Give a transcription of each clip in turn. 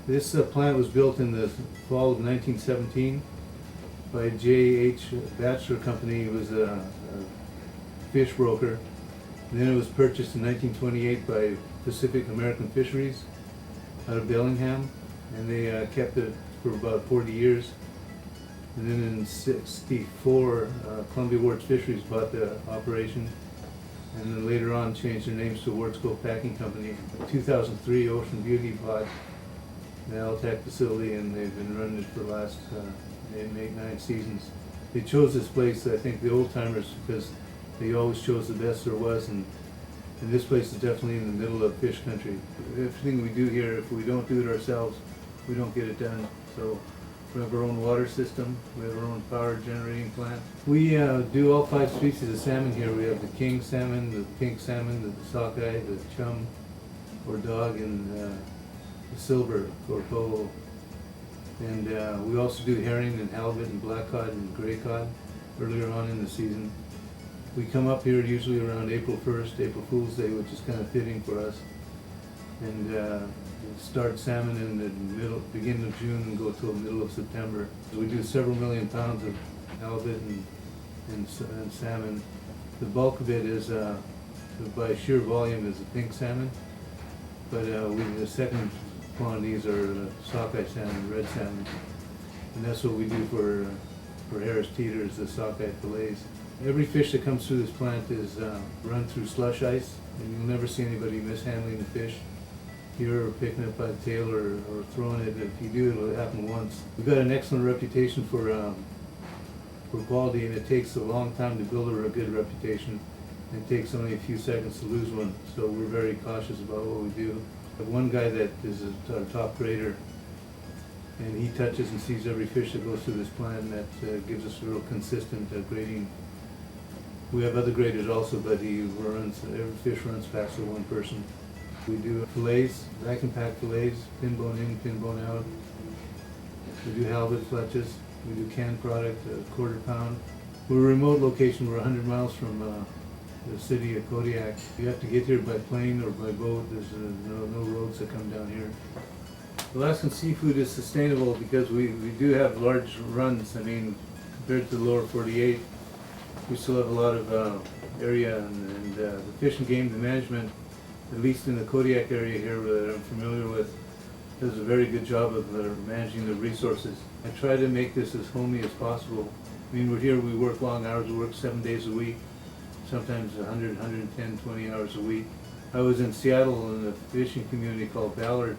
This plant was built in the fall of 1917 by J.H. Batchelor Company. It was a fish broker. And then it was purchased in 1928 by Pacific American Fisheries out of Bellingham, and they kept it for about 40 years. And then in '64, Columbia Wards Fisheries bought the operation, and then later on changed their names to Wards Cove Packing Company. In 2003, Ocean Beauty bought the Alitak facility, and they've been running it for the last 8, 9 seasons. They chose this place, I think, the old timers, because they always chose the best there was, and this place is definitely in the middle of fish country. Everything we do here, if we don't do it ourselves, we don't get it done. So we have our own water system, we have our own power generating plant. We do all 5 species of salmon here. We have the king salmon, the pink salmon, the sockeye, the chum or dog, and the silver or polo. And we also do herring and halibut and black cod and gray cod earlier on in the season. We come up here usually around April 1st, April Fool's Day, which is kind of fitting for us. And start salmon in the beginning of June and go till the middle of September. So we do several million pounds of halibut and salmon. The bulk of it is, by sheer volume, is the pink salmon. But the second quantities are sockeye salmon, red salmon. And that's what we do for Harris Teeter, the sockeye fillets. Every fish that comes through this plant is run through slush ice, and you'll never see anybody mishandling the fish here or picking it by the tail or throwing it. If you do, it'll happen once. We've got an excellent reputation for quality, and it takes a long time to build a good reputation. It takes only a few seconds to lose one, so we're very cautious about what we do. We have one guy that is our top grader, and he touches and sees every fish that goes through this plant, and that gives us a real consistent grading. We have other graders also, but every fish runs past the one person. We do fillets, vacuum packed fillets, pin bone in, pin bone out. We do halibut fletches. We do canned product, a quarter pound. We're a remote location. We're 100 miles from the city of Kodiak. You have to get here by plane or by boat. There's no roads that come down here. Alaskan seafood is sustainable because we do have large runs. I mean, compared to the lower 48, we still have a lot of area, and the Fish and Game, the management, at least in the Kodiak area here that I'm familiar with, does a very good job of managing the resources. I try to make this as homey as possible. I mean, we're here, we work long hours, we work 7 days a week, sometimes 100, 110, 20 hours a week. I was in Seattle in a fishing community called Ballard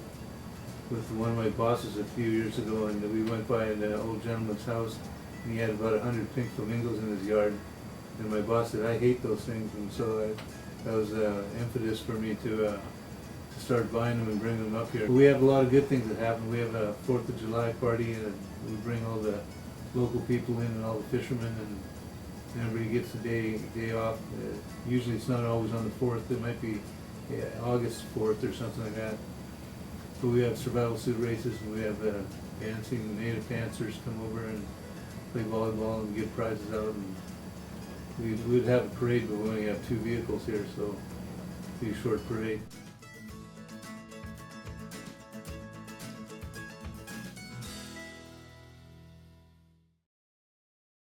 with one of my bosses a few years ago, and we went by an old gentleman's house, and he had about 100 pink flamingos in his yard. And my boss said, I hate those things, and so that was impetus for me to start buying them and bring them up here. We have a lot of good things that happen. We have a 4th of July party, and we bring all the local people in and all the fishermen, and everybody gets a day off. Usually it's not always on the 4th. It might be August 4th or something like that. But we have survival suit races, and we have dancing. The native dancers come over and play volleyball and give prizes out. And we'd have a parade, but we only have 2 vehicles here, so it'd be a short parade.